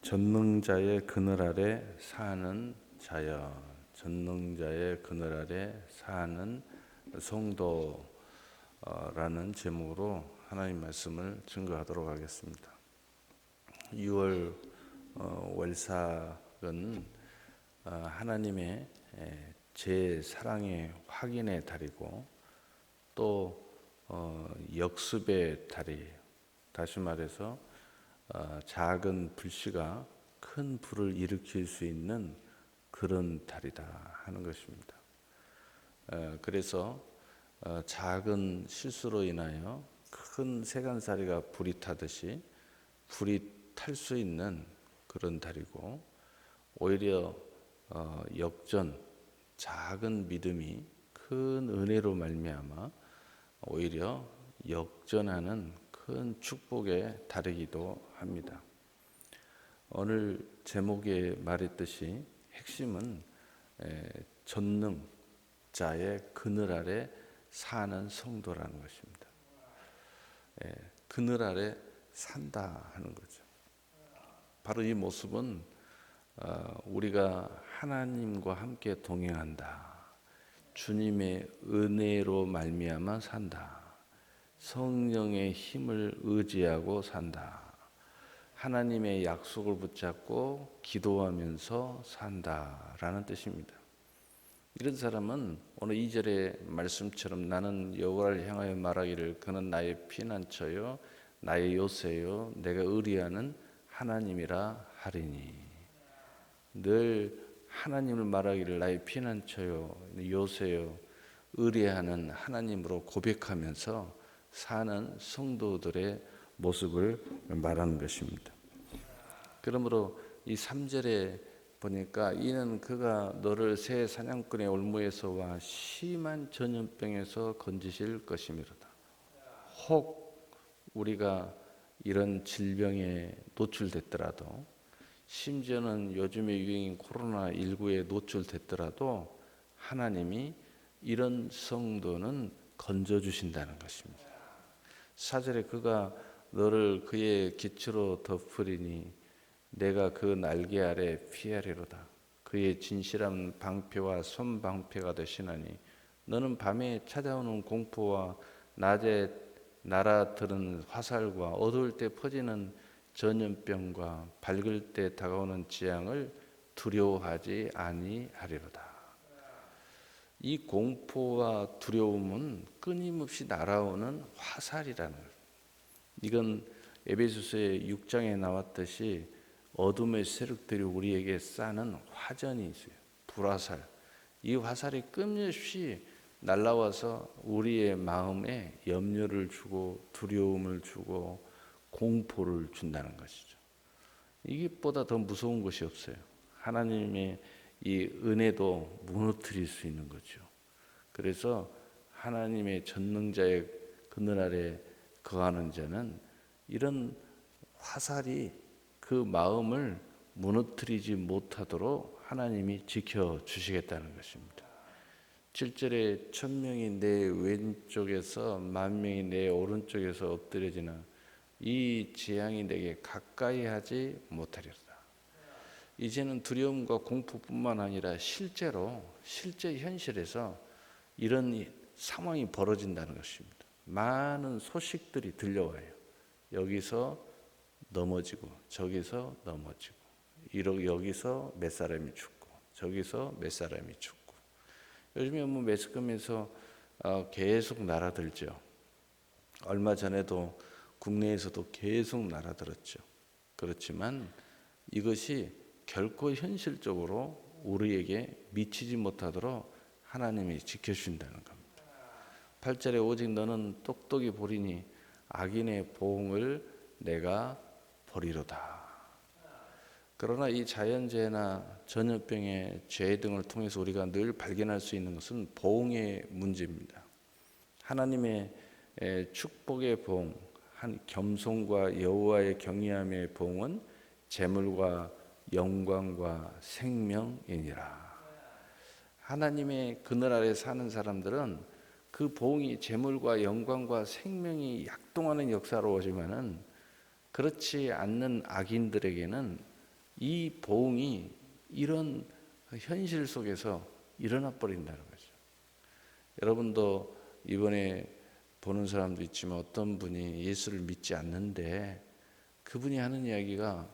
전능자의 그늘 아래 사는 자여, 전능자의 그늘 아래 사는 성도라는 제목으로 하나님 말씀을 증거하도록 하겠습니다. 6월 월삭은 하나님의 제 사랑의 확인의 달이고 또 역습의 달이에요. 다시 말해서 작은 불씨가 큰 불을 일으킬 수 있는 그런 달이다 하는 것입니다. 그래서 작은 실수로 인하여 큰 세간살이가 불이 타듯이 불이 탈 수 있는 그런 달이고, 오히려 역전, 작은 믿음이 큰 은혜로 말미암아 오히려 역전하는 큰 축복의 달이기도 합니다. 오늘 제목에 말했듯이 핵심은 전능자의 그늘 아래 사는 성도라는 것입니다. 그늘 아래 산다 하는 거죠. 바로 이 모습은 우리가 하나님과 함께 동행한다, 주님의 은혜로 말미암아 산다, 성령의 힘을 의지하고 산다, 하나님의 약속을 붙잡고 기도하면서 산다라는 뜻입니다. 이런 사람은 오늘 2절의 말씀처럼 나는 여호와를 향하여 말하기를 그는 나의 피난처요 나의 요새요 내가 의리하는 하나님이라 하리니, 늘 하나님을 말하기를 나의 피난처요 요새요 의리하는 하나님으로 고백하면서 사는 성도들의 모습을 말하는 것입니다. 그러므로 이 3절에 보니까 이는 그가 너를 새 사냥꾼의 올무에서와 심한 전염병에서 건지실 것이미로다. 혹 우리가 이런 질병에 노출됐더라도, 심지어는 요즘의 유행인 코로나19에 노출됐더라도 하나님이 이런 성도는 건져주신다는 것입니다. 4절에 그가 너를 그의 깃으로 덮으리니 내가 그 날개 아래 피하리로다. 그의 진실한 방패와 손방패가 되시나니 너는 밤에 찾아오는 공포와 낮에 날아드는 화살과 어두울 때 퍼지는 전염병과 밝을 때 다가오는 재앙을 두려워하지 아니하리로다. 이 공포와 두려움은 끊임없이 날아오는 화살이라는 거예요. 이건 에베소서의 6장에 나왔듯이 어둠의 세력들이 우리에게 쏴는 화전이 있어요. 불화살. 이 화살이 끊임없이 날아와서 우리의 마음에 염려를 주고 두려움을 주고 공포를 준다는 것이죠. 이것보다 더 무서운 것이 없어요. 하나님의 이 은혜도 무너뜨릴 수 있는 거죠. 그래서 하나님의 전능자의 그늘 아래 거하는 자는 이런 화살이 그 마음을 무너뜨리지 못하도록 하나님이 지켜주시겠다는 것입니다. 7절에 1000명이 내 왼쪽에서 10,000명이 내 오른쪽에서 엎드려지나 이 재앙이 내게 가까이 하지 못하리로다. 이제는 두려움과 공포뿐만 아니라 실제 현실에서 이런 상황이 벌어진다는 것입니다. 많은 소식들이 들려와요. 여기서 넘어지고 저기서 넘어지고, 여기서 몇 사람이 죽고 저기서 몇 사람이 죽고. 요즘에 매스컴에서 계속 날아들죠. 얼마 전에도 국내에서도 계속 날아들었죠. 그렇지만 이것이 결코 현실적으로 우리에게 미치지 못하도록 하나님이 지켜주신다는 겁니다. 8절에 오직 너는 똑똑히 보리니 악인의 보응을 내가 보리로다. 그러나 이 자연재해나 전염병의 죄 등을 통해서 우리가 늘 발견할 수 있는 것은 보응의 문제입니다. 하나님의 축복의 보응, 겸손과 여호와의 경외함의 보응은 재물과 영광과 생명이니라. 하나님의 그늘 아래 사는 사람들은 그 보응이 재물과 영광과 생명이 약동하는 역사로 오지만은, 그렇지 않는 악인들에게는 이 보응이 이런 현실 속에서 일어나 버린다는 거죠. 여러분도 이번에 보는 사람도 있지만 어떤 분이 예수를 믿지 않는데 그분이 하는 이야기가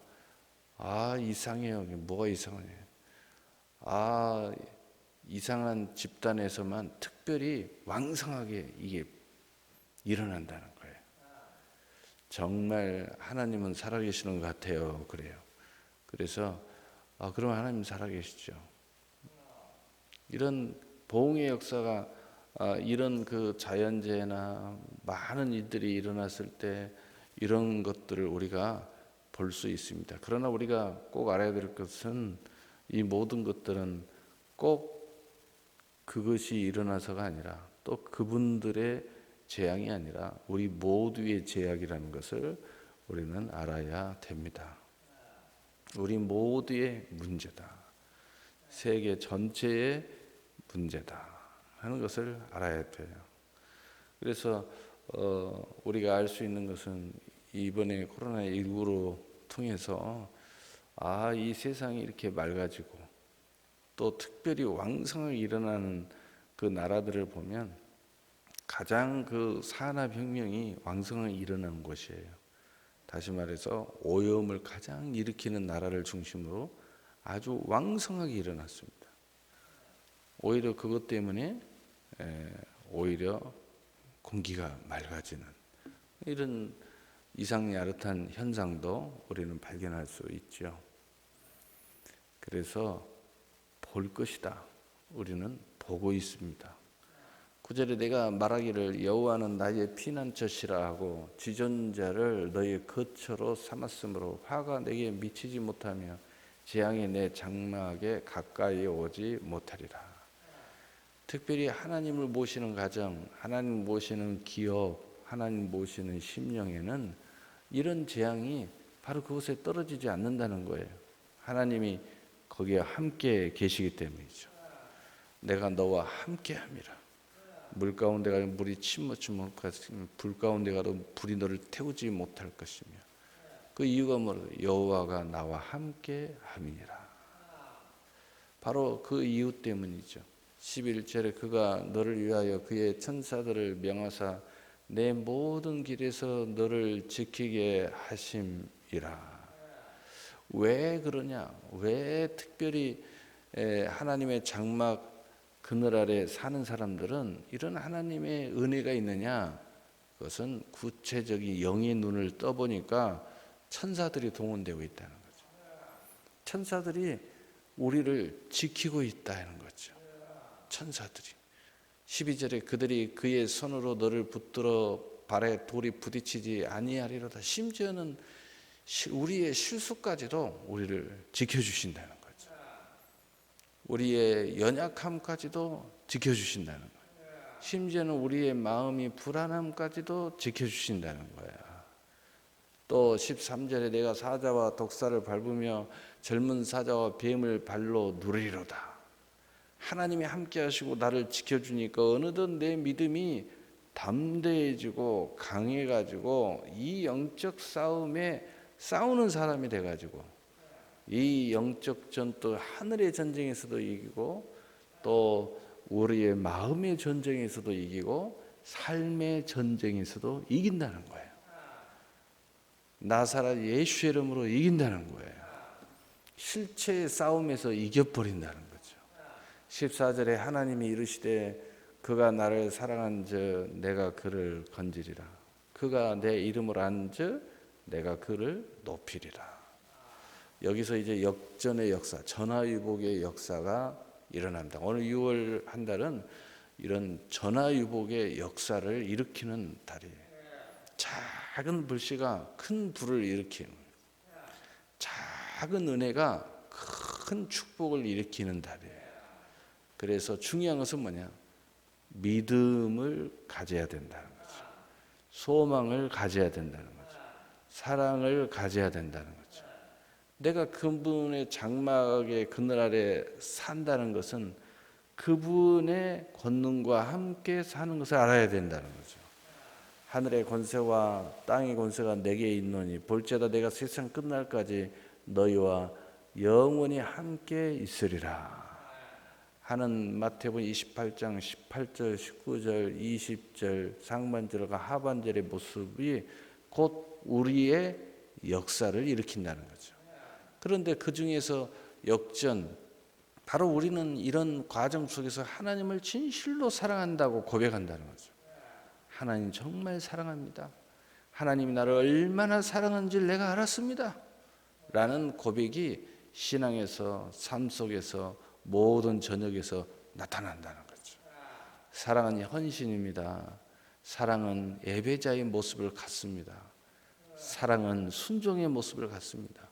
이상해요. 뭐가 이상하냐. 이상한 집단에서만 특별히 왕성하게 이게 일어난다는 거예요. 정말 하나님은 살아계시는 것 같아요. 그래요. 그래서 그럼 하나님 살아계시죠. 이런 보응의 역사가 이런 그 자연재해나 많은 일들이 일어났을 때 이런 것들을 우리가 볼 수 있습니다. 그러나 우리가 꼭 알아야 될 것은 이 모든 것들은 꼭 그것이 일어나서가 아니라 또 그분들의 재앙이 아니라 우리 모두의 재앙이라는 것을 우리는 알아야 됩니다. 우리 모두의 문제다. 세계 전체의 문제다 하는 것을 알아야 돼요. 그래서 우리가 알 수 있는 것은 이번에 코로나19로 통해서 이 세상이 이렇게 맑아지고 또 특별히 왕성하게 일어나는 그 나라들을 보면 가장 그 산업혁명이 왕성하게 일어나는 곳이에요. 다시 말해서 오염을 가장 일으키는 나라를 중심으로 아주 왕성하게 일어났습니다. 오히려 그것 때문에 오히려 공기가 맑아지는 이런 이상야릇한 현상도 우리는 발견할 수 있죠. 그래서 볼 것이다. 우리는 보고 있습니다. 9절에 내가 말하기를 여호와는 나의 피난처시라 하고 지존자를 너의 거처로 삼았으므로 화가 내게 미치지 못하며 재앙이 내 장막에 가까이 오지 못하리라. 특별히 하나님을 모시는 가정, 하나님 모시는 기업, 하나님 모시는 심령에는 이런 재앙이 바로 그곳에 떨어지지 않는다는 거예요. 하나님이 거기에 함께 계시기 때문이죠. 내가 너와 함께 함이라. 물 가운데 가도 물이 침몰치 못할 것이며 불 가운데 가도 불이 너를 태우지 못할 것이며 그 이유가 뭐냐? 여호와가 나와 함께 함이니라. 바로 그 이유 때문이죠. 11절에 그가 너를 위하여 그의 천사들을 명하사 내 모든 길에서 너를 지키게 하심이라. 왜 그러냐? 왜 특별히 하나님의 장막 그늘 아래 사는 사람들은 이런 하나님의 은혜가 있느냐? 그것은 구체적인 영의 눈을 떠보니까 천사들이 동원되고 있다는 거죠. 천사들이 우리를 지키고 있다는 거죠. 천사들이 12절에 그들이 그의 손으로 너를 붙들어 발에 돌이 부딪히지 아니하리로다. 심지어는 우리의 실수까지도 우리를 지켜주신다는 거죠. 우리의 연약함까지도 지켜주신다는 거예요. 심지어는 우리의 마음이 불안함까지도 지켜주신다는 거예요. 또 13절에 내가 사자와 독사를 밟으며 젊은 사자와 뱀을 발로 누리리로다. 하나님이 함께 하시고 나를 지켜주니까 어느덧 내 믿음이 담대해지고 강해가지고 이 영적 싸움에 싸우는 사람이 돼가지고 이 영적 전투 하늘의 전쟁에서도 이기고 또 우리의 마음의 전쟁에서도 이기고 삶의 전쟁에서도 이긴다는 거예요. 나사렛 예수 이름으로 이긴다는 거예요. 실체의 싸움에서 이겨버린다는 거죠. 14절에 하나님이 이르시되 그가 나를 사랑한 저 내가 그를 건지리라. 그가 내 이름을 안 저 내가 그를 높이리라. 여기서 이제 역전의 역사, 전화위복의 역사가 일어납니다. 오늘 6월 한 달은 이런 전화위복의 역사를 일으키는 달이에요. 작은 불씨가 큰 불을 일으키는, 작은 은혜가 큰 축복을 일으키는 달이에요. 그래서 중요한 것은 뭐냐? 믿음을 가져야 된다는 거죠. 소망을 가져야 된다는 거죠. 사랑을 가져야 된다는 거죠. 내가 그분의 장막의 그늘 아래 산다는 것은 그분의 권능과 함께 사는 것을 알아야 된다는 거죠. 하늘의 권세와 땅의 권세가 내게 있노니 볼지어다 내가 세상 끝날까지 너희와 영원히 함께 있으리라 하는 마태복음 28장 18절, 19절, 20절 상반절과 하반절의 모습이 곧 우리의 역사를 일으킨다는 거죠. 그런데 그 중에서 역전, 바로 우리는 이런 과정 속에서 하나님을 진실로 사랑한다고 고백한다는 거죠. 하나님 정말 사랑합니다. 하나님이 나를 얼마나 사랑하는지 내가 알았습니다. 라는 고백이 신앙에서, 삶 속에서, 모든 전역에서 나타난다는 거죠. 사랑은 헌신입니다. 사랑은 예배자의 모습을 갖습니다. 사랑은 순종의 모습을 갖습니다.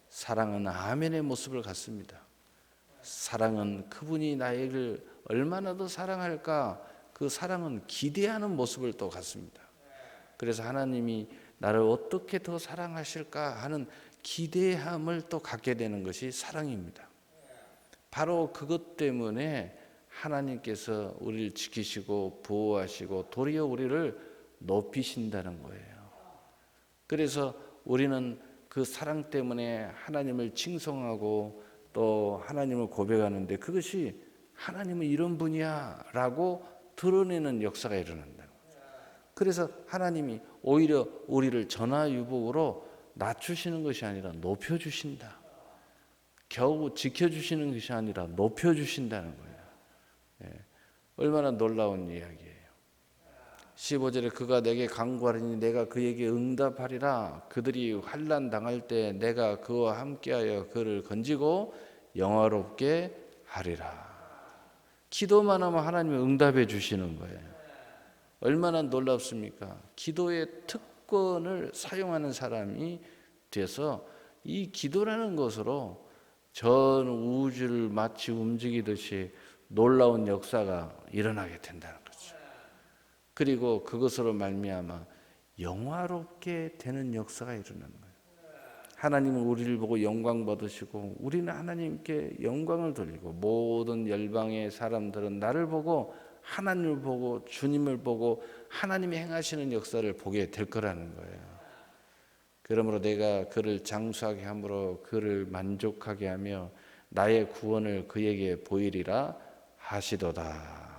사랑은 아멘의 모습을 갖습니다. 사랑은 그분이 나를 얼마나 더 사랑할까, 그 사랑은 기대하는 모습을 또 갖습니다. 그래서 하나님이 나를 어떻게 더 사랑하실까 하는 기대함을 또 갖게 되는 것이 사랑입니다. 바로 그것 때문에 하나님께서 우리를 지키시고 보호하시고 도리어 우리를 높이신다는 거예요. 그래서 우리는 그 사랑 때문에 하나님을 칭송하고 또 하나님을 고백하는데, 그것이 하나님은 이런 분이야 라고 드러내는 역사가 일어난다는 거죠. 그래서 하나님이 오히려 우리를 전화유복으로 낮추시는 것이 아니라 높여주신다. 겨우 지켜주시는 것이 아니라 높여주신다는 거예요. 얼마나 놀라운 이야기예요. 15절에 그가 내게 간구하리니 내가 그에게 응답하리라. 그들이 환난 당할 때 내가 그와 함께하여 그를 건지고 영화롭게 하리라. 기도만 하면 하나님이 응답해 주시는 거예요. 얼마나 놀랍습니까? 기도의 특권을 사용하는 사람이 돼서 이 기도라는 것으로 전 우주를 마치 움직이듯이 놀라운 역사가 일어나게 된다는 거죠. 그리고 그것으로 말미암아 영화롭게 되는 역사가 일어나는 거예요. 하나님은 우리를 보고 영광 받으시고 우리는 하나님께 영광을 돌리고, 모든 열방의 사람들은 나를 보고 하나님을 보고 주님을 보고 하나님이 행하시는 역사를 보게 될 거라는 거예요. 그러므로 내가 그를 장수하게 함으로 그를 만족하게 하며 나의 구원을 그에게 보이리라 하시도다.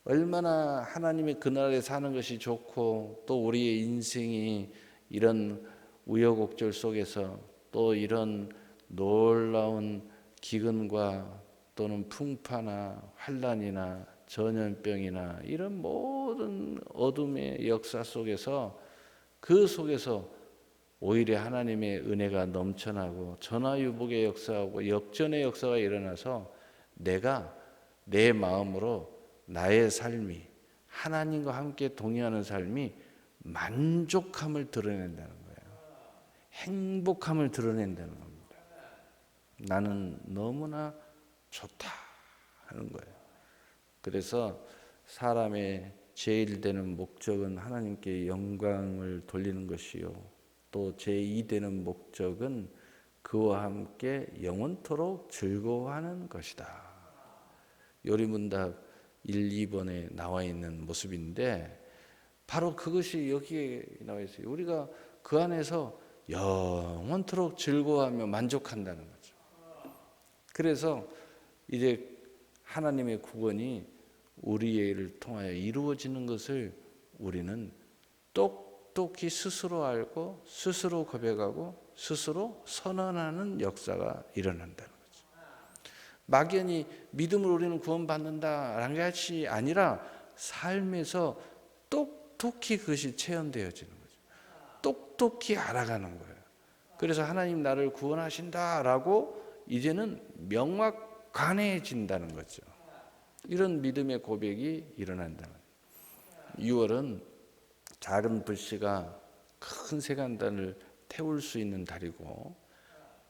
얼마나 하나님의 그 나라에 사는 것이 좋고, 또 우리의 인생이 이런 우여곡절 속에서 또 이런 놀라운 기근과 또는 풍파나 환난이나 전염병이나 이런 모든 어둠의 역사 속에서, 그 속에서 오히려 하나님의 은혜가 넘쳐나고 전화유복의 역사하고 역전의 역사가 일어나서 내가 내 마음으로 나의 삶이 하나님과 함께 동의하는 삶이 만족함을 드러낸다는 거예요. 행복함을 드러낸다는 겁니다. 나는 너무나 좋다 하는 거예요. 그래서 사람의 제일 되는 목적은 하나님께 영광을 돌리는 것이요, 또 제2 되는 목적은 그와 함께 영원토록 즐거워하는 것이다. 요리문답 1, 2번에 나와 있는 모습인데 바로 그것이 여기에 나와 있어요. 우리가 그 안에서 영원토록 즐거워하며 만족한다는 거죠. 그래서 이제 하나님의 구원이 우리를 통하여 이루어지는 것을 우리는 똑똑히 스스로 알고 스스로 고백하고 스스로 선언하는 역사가 일어난다는 거죠. 막연히 믿음으로 우리는 구원받는다라는 것이 아니라 삶에서 똑똑히 그것이 체험되어지는 거죠. 똑똑히 알아가는 거예요. 그래서 하나님 나를 구원하신다라고 이제는 명확관해진다는 거죠. 이런 믿음의 고백이 일어난다는 거예요. 6월은 작은 불씨가 큰 세간단을 태울 수 있는 달이고,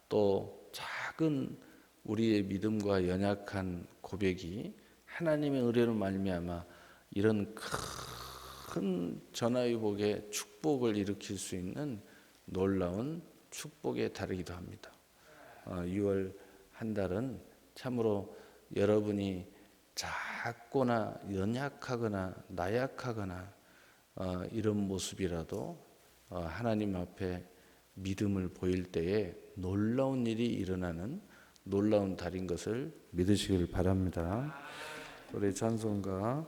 또 작은 우리의 믿음과 연약한 고백이 하나님의 은혜로 말미암아 이런 큰 전화위복의 축복을 일으킬 수 있는 놀라운 축복의 달이기도 합니다. 6월 한 달은 참으로 여러분이 작거나 연약하거나 나약하거나 이런 모습이라도 하나님 앞에 믿음을 보일 때에 놀라운 일이 일어나는 놀라운 달인 것을 믿으시길 바랍니다. 우리 찬송가